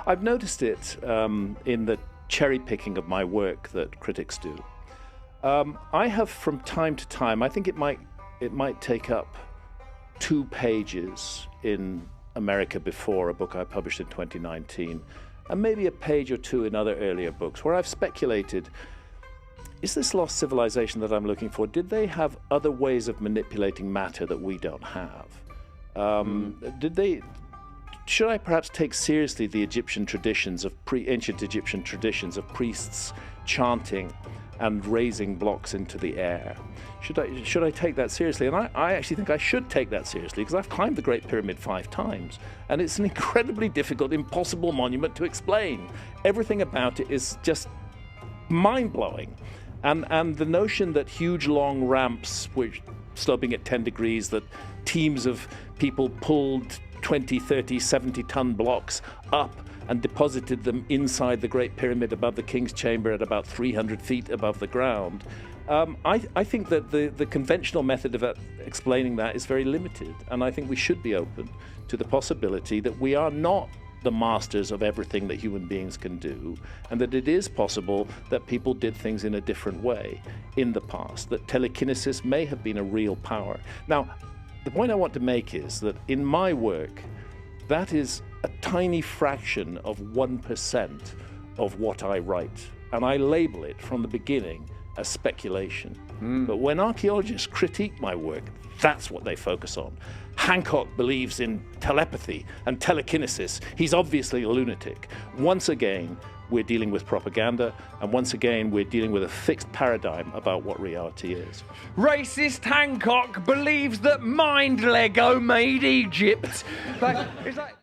I've noticed it in the cherry picking of my work that critics do. I have, from time to time, I think it might take up 2 pages in America Before, a book I published in 2019, and maybe a page or 2 in other earlier books, where I've speculated, is this lost civilization that I'm looking for, did they have other ways of manipulating matter that we don't have? Should I perhaps take seriously the Egyptian traditions of ancient Egyptian traditions of priests chanting and raising blocks into the air? Should I take that seriously? And I actually think I should take that seriously, because I've climbed the Great Pyramid 5 times, and it's an incredibly difficult, impossible monument to explain. Everything about it is just mind-blowing. And the notion that huge long ramps, which sloping at 10 degrees, that teams of people pulled 20, 30, 70-ton blocks up and deposited them inside the Great Pyramid above the King's Chamber at about 300 feet above the ground. I think that the conventional method of explaining that is very limited, and I think we should be open to the possibility that we are not the masters of everything that human beings can do, and that it is possible that people did things in a different way in the past, that telekinesis may have been a real power. Now, the point I want to make is that in my work, that is a tiny fraction of 1% of what I write, and I label it from the beginning as speculation. But when archaeologists critique my work, that's what they focus on. Hancock believes in telepathy and telekinesis. He's obviously a lunatic. Once again, we're dealing with propaganda, and once again, we're dealing with a fixed paradigm about what reality is. Racist Hancock believes that mind Lego made Egypt. It's like